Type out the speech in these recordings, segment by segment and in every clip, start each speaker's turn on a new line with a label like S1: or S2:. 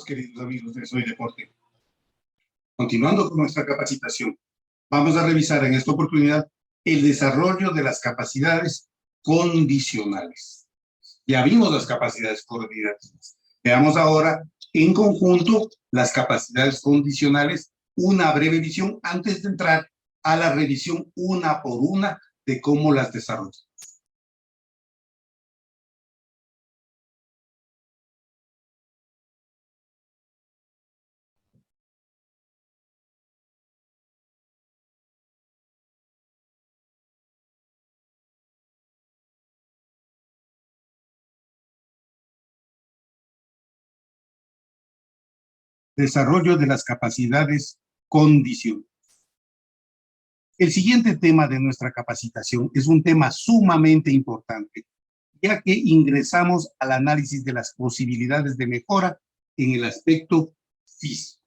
S1: queridos amigos de Soy Deporte. Continuando con nuestra capacitación, vamos a revisar en esta oportunidad el desarrollo de las capacidades condicionales. Ya vimos las capacidades coordinativas. Veamos ahora en conjunto las capacidades condicionales, una breve visión antes de entrar a la revisión una por una de cómo las desarrollamos. Desarrollo de las capacidades condicionales. El siguiente tema de nuestra capacitación es un tema sumamente importante, ya que ingresamos al análisis de las posibilidades de mejora en el aspecto físico.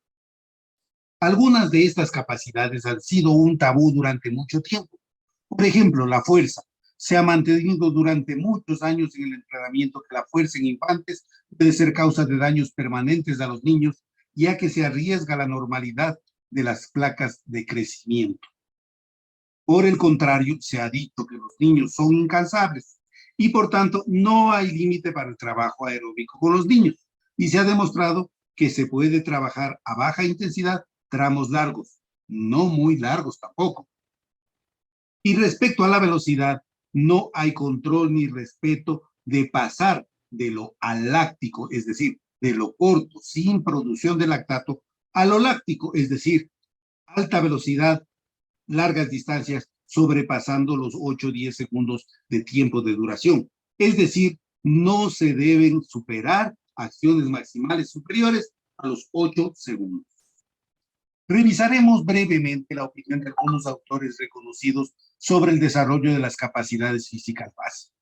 S1: Algunas de estas capacidades han sido un tabú durante mucho tiempo. Por ejemplo, la fuerza. Se ha mantenido durante muchos años en el entrenamiento que la fuerza en infantes puede ser causa de daños permanentes a los niños, ya que se arriesga la normalidad de las placas de crecimiento. Por el contrario, se ha dicho que los niños son incansables y por tanto no hay límite para el trabajo aeróbico con los niños. Y se ha demostrado que se puede trabajar a baja intensidad tramos largos, no muy largos tampoco. Y respecto a la velocidad, no hay control ni respeto de pasar de lo aláctico, es decir, de lo corto, sin producción de lactato, a lo láctico, es decir, alta velocidad, largas distancias, sobrepasando los 8 o 10 segundos de tiempo de duración. Es decir, no se deben superar acciones maximales superiores a los 8 segundos. Revisaremos brevemente la opinión de algunos autores reconocidos sobre el desarrollo de las capacidades físicas básicas.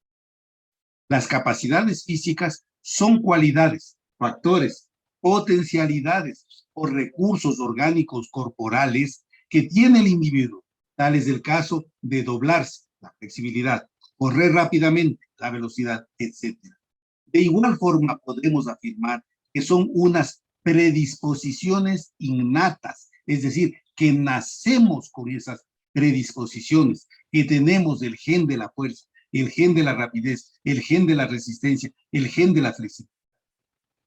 S1: Las capacidades físicas son cualidades, factores, potencialidades o recursos orgánicos corporales que tiene el individuo. Tal es el caso de doblarse, la flexibilidad, correr rápidamente, la velocidad, etc. De igual forma, podemos afirmar que son unas predisposiciones innatas, es decir, que nacemos con esas predisposiciones, que tenemos el gen de la fuerza, el gen de la rapidez, el gen de la resistencia, el gen de la flexibilidad.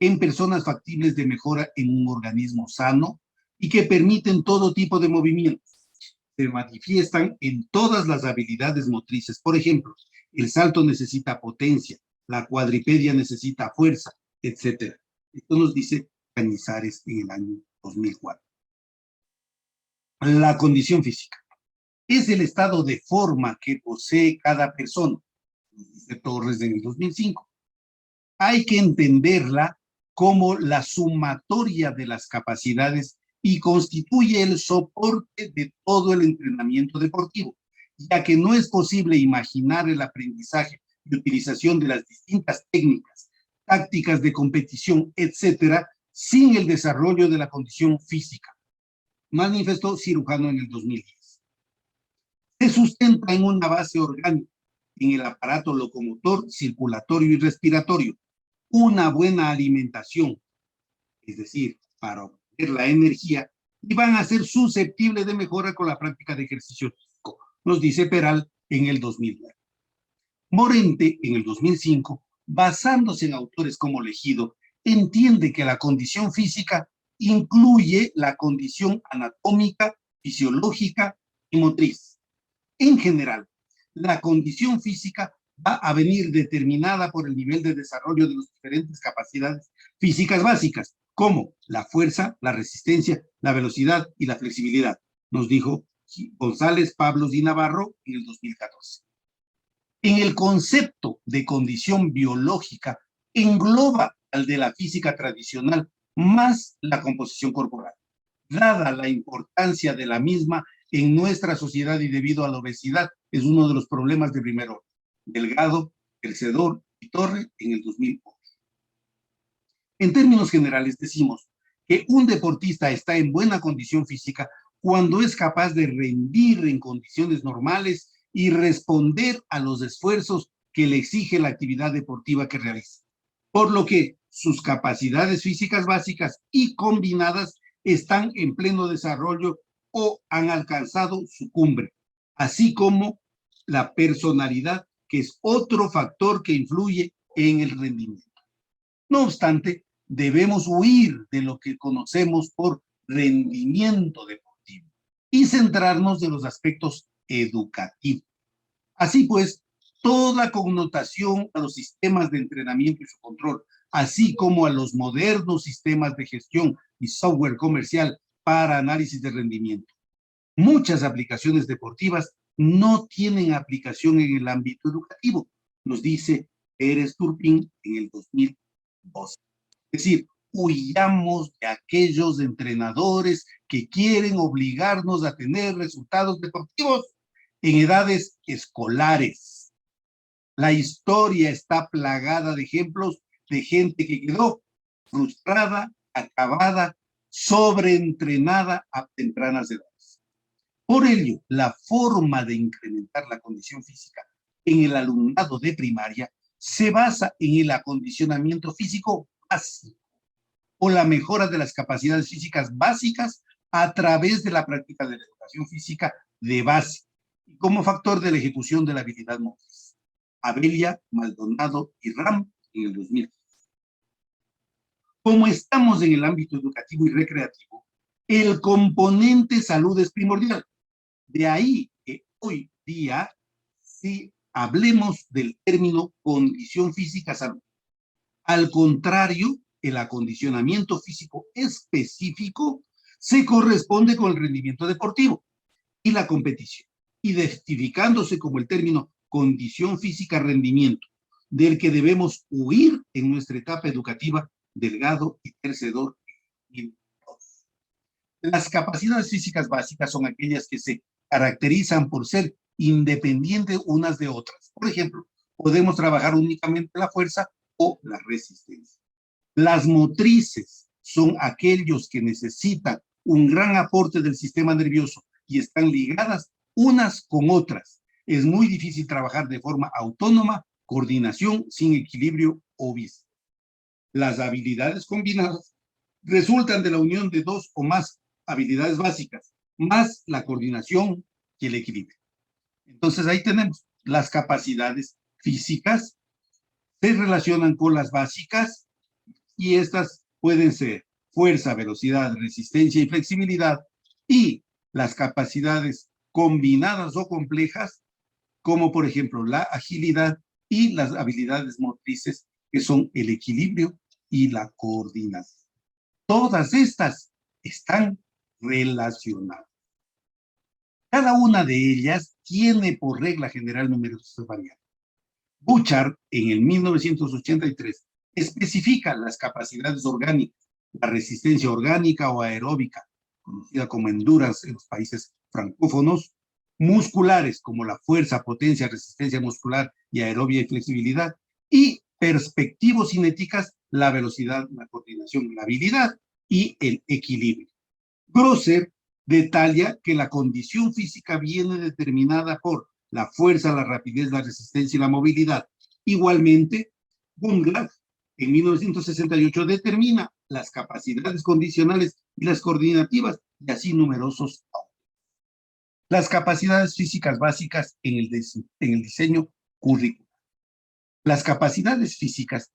S1: En personas factibles de mejora en un organismo sano y que permiten todo tipo de movimientos. Se manifiestan en todas las habilidades motrices. Por ejemplo, el salto necesita potencia, la cuadripedia necesita fuerza, etc. Esto nos dice Cañizares en el año 2004. La condición física es el estado de forma que posee cada persona, dice Torres en el 2005. Hay que entenderla como la sumatoria de las capacidades y constituye el soporte de todo el entrenamiento deportivo, ya que no es posible imaginar el aprendizaje y utilización de las distintas técnicas, tácticas de competición, etcétera, sin el desarrollo de la condición física, manifestó Cirujano en el 2010. Se sustenta en una base orgánica, en el aparato locomotor, circulatorio y respiratorio, una buena alimentación, es decir, para obtener la energía, y van a ser susceptibles de mejora con la práctica de ejercicio físico, nos dice Peral en el 2009. Morente, en el 2005, basándose en autores como Legido, entiende que la condición física incluye la condición anatómica, fisiológica y motriz. En general, la condición física va a venir determinada por el nivel de desarrollo de las diferentes capacidades físicas básicas, como la fuerza, la resistencia, la velocidad y la flexibilidad, nos dijo González, Pablos y Navarro en el 2014. En el concepto de condición biológica engloba al de la física tradicional más la composición corporal, dada la importancia de la misma en nuestra sociedad y debido a la obesidad, es uno de los problemas de primer orden. Delgado, Crecedor y Torre en el 2008. En términos generales decimos que un deportista está en buena condición física cuando es capaz de rendir en condiciones normales y responder a los esfuerzos que le exige la actividad deportiva que realiza. Por lo que sus capacidades físicas básicas y combinadas están en pleno desarrollo o han alcanzado su cumbre, así como la personalidad, que es otro factor que influye en el rendimiento. No obstante, debemos huir de lo que conocemos por rendimiento deportivo y centrarnos en los aspectos educativos. Así pues, toda connotación a los sistemas de entrenamiento y su control, así como a los modernos sistemas de gestión y software comercial para análisis de rendimiento. Muchas aplicaciones deportivas no tienen aplicación en el ámbito educativo, nos dice Pérez Turpin en el 2012. Es decir, huyamos de aquellos entrenadores que quieren obligarnos a tener resultados deportivos en edades escolares. La historia está plagada de ejemplos de gente que quedó frustrada, acabada, sobreentrenada a tempranas edades. Por ello, la forma de incrementar la condición física en el alumnado de primaria se basa en el acondicionamiento físico básico o la mejora de las capacidades físicas básicas a través de la práctica de la educación física de base y como factor de la ejecución de la habilidad motriz. Abelia, Maldonado y Ram en el 2000. Como estamos en el ámbito educativo y recreativo, el componente salud es primordial. De ahí que hoy día sí hablemos del término condición física salud. Al contrario, el acondicionamiento físico específico se corresponde con el rendimiento deportivo y la competición, identificándose como el término condición física rendimiento, del que debemos huir en nuestra etapa educativa Delgado y Tercedor. Las capacidades físicas básicas son aquellas que se caracterizan por ser independientes unas de otras. Por ejemplo, podemos trabajar únicamente la fuerza o la resistencia. Las motrices son aquellos que necesitan un gran aporte del sistema nervioso y están ligadas unas con otras. Es muy difícil trabajar de forma autónoma, coordinación sin equilibrio o vista. Las habilidades combinadas resultan de la unión de dos o más habilidades básicas, más la coordinación y el equilibrio. Entonces ahí tenemos las capacidades físicas, se relacionan con las básicas y estas pueden ser fuerza, velocidad, resistencia y flexibilidad, y las capacidades combinadas o complejas, como por ejemplo la agilidad y las habilidades motrices, que son el equilibrio y la coordinación. Todas estas están relacionadas. Cada una de ellas tiene por regla general numerosas variables. Bouchard, en el 1983, especifica las capacidades orgánicas, la resistencia orgánica o aeróbica, conocida como endurance en los países francófonos, musculares, como la fuerza, potencia, resistencia muscular y aerobia y flexibilidad, y perspectivo-cinéticas, la velocidad, la coordinación, la habilidad y el equilibrio. Grosser detalla que la condición física viene determinada por la fuerza, la rapidez, la resistencia y la movilidad. Igualmente, Bunglass, en 1968, determina las capacidades condicionales y las coordinativas, y así numerosos autores. Las capacidades físicas básicas en el diseño curricular. Las capacidades físicas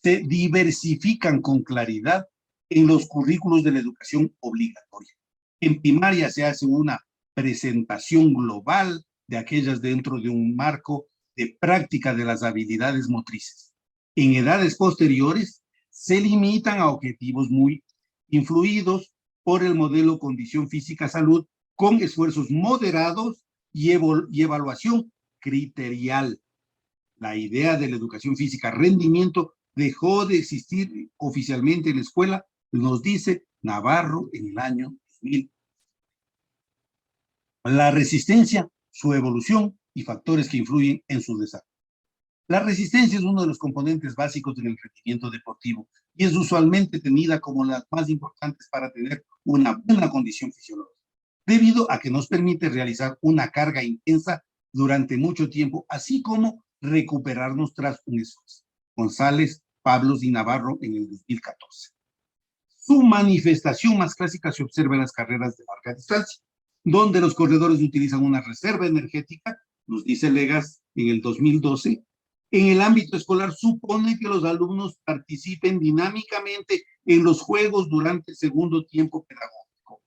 S1: se diversifican con claridad en los currículos de la educación obligatoria. En primaria se hace una presentación global de aquellas dentro de un marco de práctica de las habilidades motrices. En edades posteriores se limitan a objetivos muy influidos por el modelo condición física salud, con esfuerzos moderados y evaluación criterial. La idea de la educación física rendimiento dejó de existir oficialmente en la escuela, nos dice Navarro en el año 2000. La resistencia, su evolución y factores que influyen en su desarrollo. La resistencia es uno de los componentes básicos del rendimiento deportivo y es usualmente tenida como las más importantes para tener una buena condición fisiológica, debido a que nos permite realizar una carga intensa durante mucho tiempo, así como recuperarnos tras un esfuerzo. González, Pablos y Navarro en el 2014. Su manifestación más clásica se observa en las carreras de larga distancia, donde los corredores utilizan una reserva energética, nos dice Legas en el 2012. En el ámbito escolar supone que los alumnos participen dinámicamente en los juegos durante el segundo tiempo pedagógico.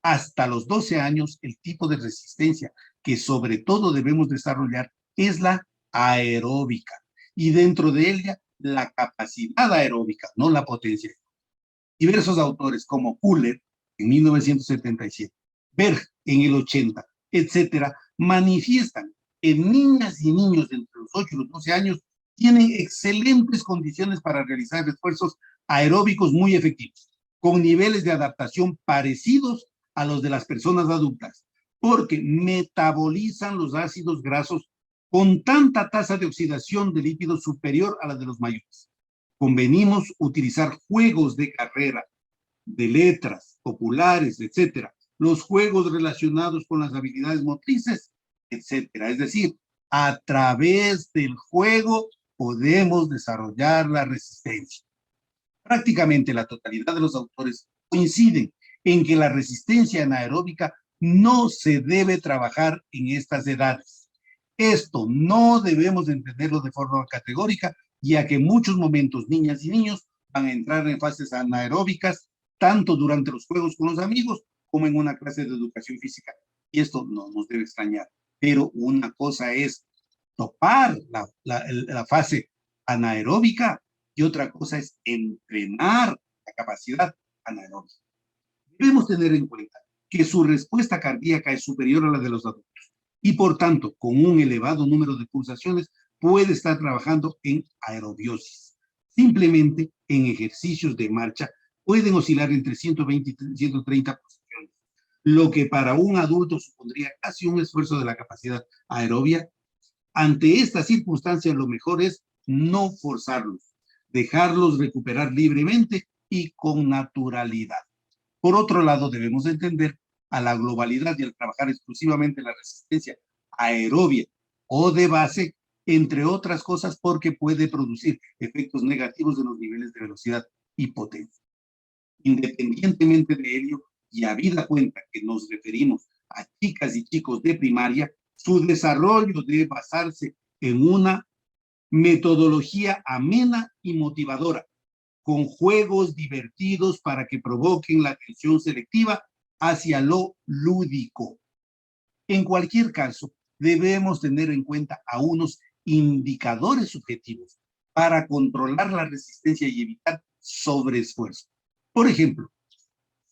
S1: Hasta los 12 años, el tipo de resistencia que sobre todo debemos desarrollar es la aeróbica, y dentro de ella la capacidad aeróbica, no la potencia. Diversos autores como Kuller en 1977, Berg en el 80, etcétera, manifiestan que niñas y niños de entre los 8 y los 12 años tienen excelentes condiciones para realizar esfuerzos aeróbicos muy efectivos, con niveles de adaptación parecidos a los de las personas adultas, porque metabolizan los ácidos grasos con tanta tasa de oxidación de lípidos superior a la de los mayores. Convenimos utilizar juegos de carrera, de letras, populares, etcétera, los juegos relacionados con las habilidades motrices, etcétera. Es decir, a través del juego podemos desarrollar la resistencia. Prácticamente la totalidad de los autores coinciden en que la resistencia anaeróbica no se debe trabajar en estas edades. Esto no debemos entenderlo de forma categórica, ya que en muchos momentos niñas y niños van a entrar en fases anaeróbicas, tanto durante los juegos con los amigos como en una clase de educación física. Y esto no nos debe extrañar. Pero una cosa es topar la fase anaeróbica y otra cosa es entrenar la capacidad anaeróbica. Debemos tener en cuenta que su respuesta cardíaca es superior a la de los adultos y por tanto, con un elevado número de pulsaciones, puede estar trabajando en aerobiosis. Simplemente en ejercicios de marcha pueden oscilar entre 120 y 130 pulsaciones, lo que para un adulto supondría casi un esfuerzo de la capacidad aerobia. Ante esta circunstancia, lo mejor es no forzarlos, dejarlos recuperar libremente y con naturalidad. Por otro lado, debemos entender a la globalidad y al trabajar exclusivamente la resistencia aerobia o de base, entre otras cosas, porque puede producir efectos negativos en los niveles de velocidad y potencia. Independientemente de ello, y habida cuenta que nos referimos a chicas y chicos de primaria, su desarrollo debe basarse en una metodología amena y motivadora, con juegos divertidos para que provoquen la atención selectiva hacia lo lúdico. En cualquier caso, debemos tener en cuenta a unos indicadores subjetivos para controlar la resistencia y evitar sobreesfuerzo. Por ejemplo,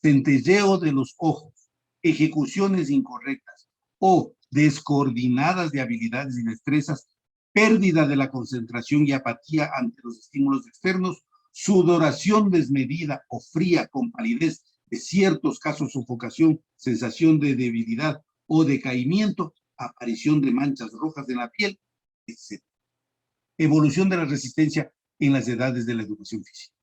S1: centelleo de los ojos, ejecuciones incorrectas o descoordinadas de habilidades y destrezas, pérdida de la concentración y apatía ante los estímulos externos, sudoración desmedida o fría con palidez, de ciertos casos sofocación, sensación de debilidad o decaimiento, aparición de manchas rojas en la piel, etc. Evolución de la resistencia en las edades de la educación física.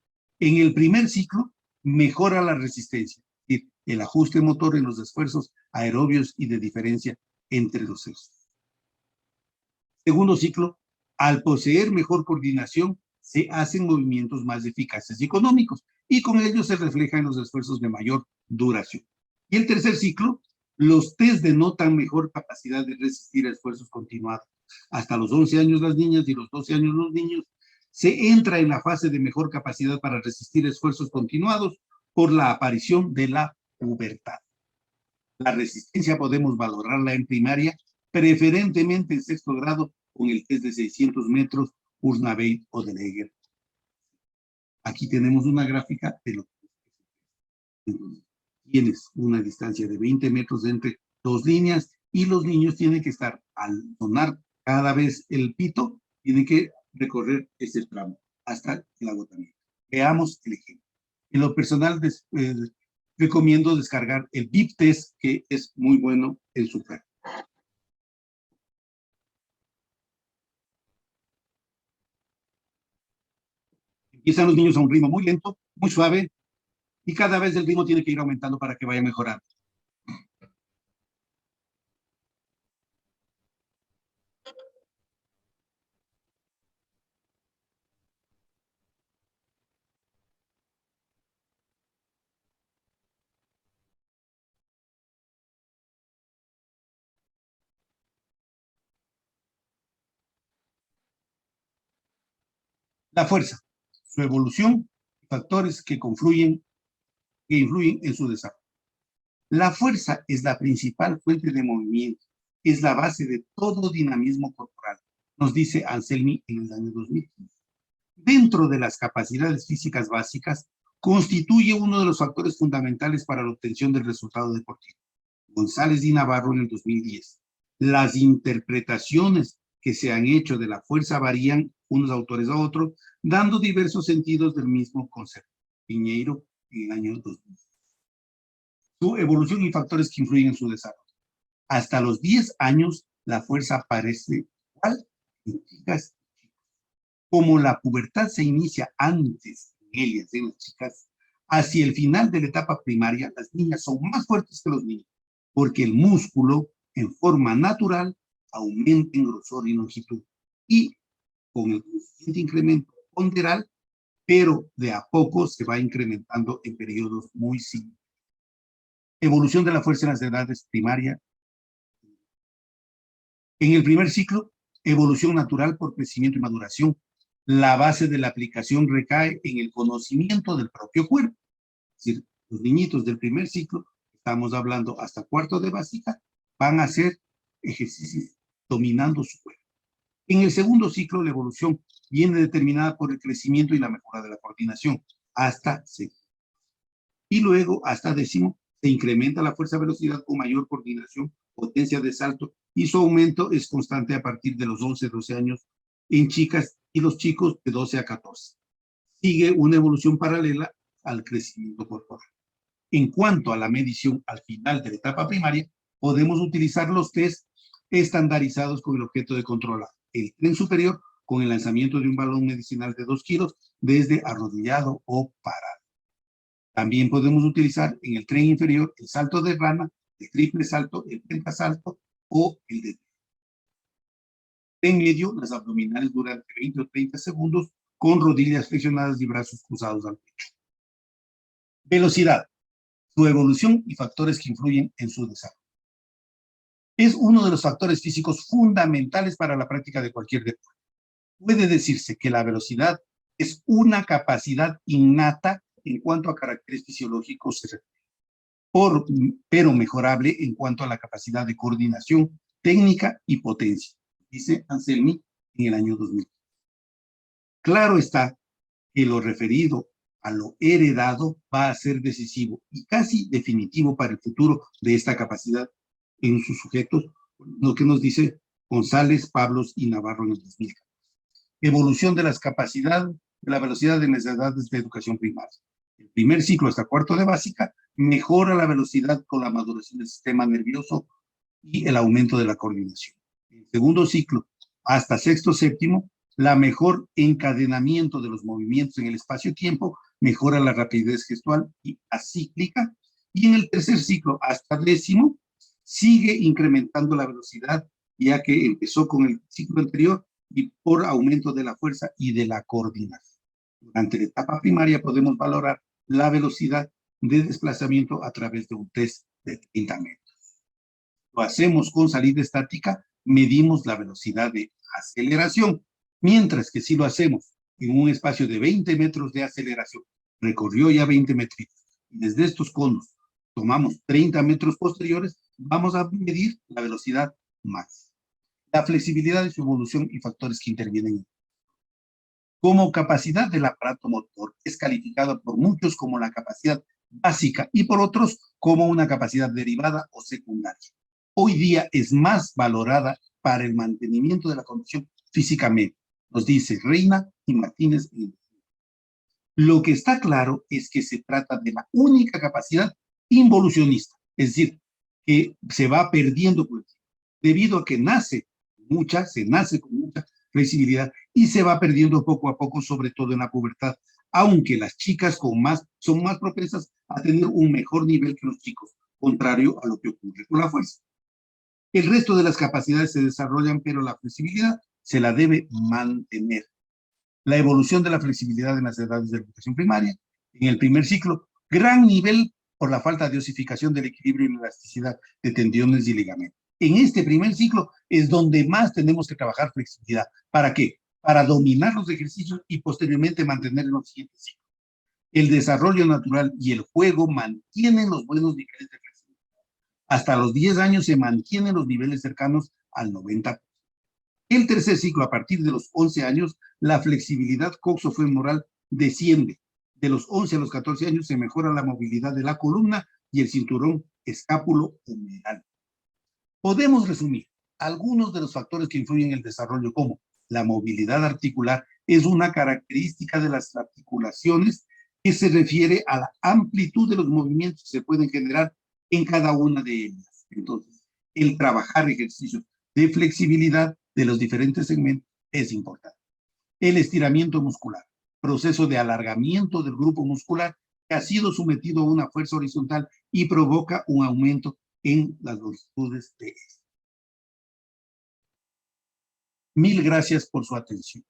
S1: En el primer ciclo, mejora la resistencia, es decir, el ajuste motor en los esfuerzos aerobios y de diferencia entre los sexos. Segundo ciclo, al poseer mejor coordinación, se hacen movimientos más eficaces y económicos, y con ello se refleja en los esfuerzos de mayor duración. Y el tercer ciclo, los test denotan mejor capacidad de resistir a esfuerzos continuados. Hasta los 11 años las niñas y los 12 años los niños, se entra en la fase de mejor capacidad para resistir esfuerzos continuados por la aparición de la pubertad. La resistencia podemos valorarla en primaria, preferentemente en sexto grado, con el test de 600 metros, Kurzarbeit o Deleger. Aquí tenemos una gráfica de lo que tienes una distancia de 20 metros entre dos líneas y los niños tienen que estar, al sonar cada vez el pito, tienen que recorrer ese tramo hasta el agotamiento. Veamos el ejemplo. En lo personal, recomiendo descargar el VIP Test, que es muy bueno en su carga. Empiezan los niños a un ritmo muy lento, muy suave, y cada vez el ritmo tiene que ir aumentando para que vaya mejorando. La fuerza, su evolución, factores que influyen en su desarrollo. La fuerza es la principal fuente de movimiento, es la base de todo dinamismo corporal, nos dice Anselmi en el año 2015. Dentro de las capacidades físicas básicas, constituye uno de los factores fundamentales para la obtención del resultado deportivo. González y Navarro en el 2010. Las interpretaciones que se han hecho de la fuerza varían unos autores a otros, dando diversos sentidos del mismo concepto. Piñeiro en el año 2000. Su evolución y factores que influyen en su desarrollo. Hasta los 10 años, la fuerza parece igual en chicas y chicos. Como la pubertad se inicia antes en ellas, en las chicas, hacia el final de la etapa primaria, las niñas son más fuertes que los niños, porque el músculo, en forma natural, aumenta en grosor y longitud, y con el suficiente incremento ponderal, pero de a poco se va incrementando en periodos muy simples. Evolución de la fuerza en las edades primarias. En el primer ciclo, evolución natural por crecimiento y maduración. La base de la aplicación recae en el conocimiento del propio cuerpo. Es decir, los niñitos del primer ciclo, estamos hablando hasta cuarto de básica, van a hacer ejercicios dominando su cuerpo. En el segundo ciclo, la evolución viene determinada por el crecimiento y la mejora de la coordinación, hasta sexto. Y luego, hasta décimo, se incrementa la fuerza-velocidad con mayor coordinación, potencia de salto, y su aumento es constante a partir de los 11, 12 años en chicas y los chicos de 12 a 14. Sigue una evolución paralela al crecimiento corporal. En cuanto a la medición al final de la etapa primaria, podemos utilizar los test estandarizados con el objeto de controlar el tren superior con el lanzamiento de un balón medicinal de 2 kilos desde arrodillado o parado. También podemos utilizar en el tren inferior el salto de rana, el triple salto, el pentasalto o el de... En medio, las abdominales durante 20 o 30 segundos con rodillas flexionadas y brazos cruzados al pecho. Velocidad, su evolución y factores que influyen en su desarrollo. Es uno de los factores físicos fundamentales para la práctica de cualquier deporte. Puede decirse que la velocidad es una capacidad innata en cuanto a caracteres fisiológicos, pero mejorable en cuanto a la capacidad de coordinación, técnica y potencia, dice Anselmi en el año 2000. Claro está que lo referido a lo heredado va a ser decisivo y casi definitivo para el futuro de esta capacidad en sus sujetos, lo que nos dice González, Pablos y Navarro en el 2014. Evolución de las capacidades, de la velocidad en las edades de educación primaria. El primer ciclo hasta cuarto de básica mejora la velocidad con la maduración del sistema nervioso y el aumento de la coordinación. El segundo ciclo hasta sexto, séptimo, la mejor encadenamiento de los movimientos en el espacio-tiempo mejora la rapidez gestual y acíclica. Y en el tercer ciclo hasta décimo sigue incrementando la velocidad, ya que empezó con el ciclo anterior y por aumento de la fuerza y de la coordinación. Durante la etapa primaria podemos valorar la velocidad de desplazamiento a través de un test de 30 metros. Lo hacemos con salida estática, medimos la velocidad de aceleración, mientras que si lo hacemos en un espacio de 20 metros de aceleración, recorrió ya 20 metros, y desde estos conos tomamos 30 metros posteriores, vamos a medir la velocidad máxima. La flexibilidad de su evolución y factores que intervienen. Como capacidad del aparato motor es calificada por muchos como la capacidad básica y por otros como una capacidad derivada o secundaria. Hoy día es más valorada para el mantenimiento de la condición físicamente, nos dice Reina y Martínez. Lo que está claro es que se trata de la única capacidad involucionista, es decir, que se va perdiendo debido a que se nace con mucha flexibilidad y se va perdiendo poco a poco, sobre todo en la pubertad, aunque las chicas son más propensas a tener un mejor nivel que los chicos, contrario a lo que ocurre con la fuerza. El resto de las capacidades se desarrollan, pero la flexibilidad se la debe mantener. La evolución de la flexibilidad en las edades de la educación primaria, en el primer ciclo, gran nivel por la falta de osificación del equilibrio y la elasticidad de tendones y ligamentos. En este primer ciclo es donde más tenemos que trabajar flexibilidad. ¿Para qué? para dominar los ejercicios y posteriormente mantener en los siguientes ciclos. El desarrollo natural y el juego mantienen los buenos niveles de flexibilidad. Hasta los 10 años se mantienen los niveles cercanos al 90%. El tercer ciclo, a partir de los 11 años, la flexibilidad coxofemoral desciende. De los 11 a los 14 años se mejora la movilidad de la columna y el cinturón escápulo-humeral. Podemos resumir algunos de los factores que influyen en el desarrollo, como la movilidad articular es una característica de las articulaciones que se refiere a la amplitud de los movimientos que se pueden generar en cada una de ellas. Entonces, el trabajar ejercicios de flexibilidad de los diferentes segmentos es importante. El estiramiento muscular, proceso de alargamiento del grupo muscular que ha sido sometido a una fuerza horizontal y provoca un aumento en las longitudes de este. Mil gracias por su atención.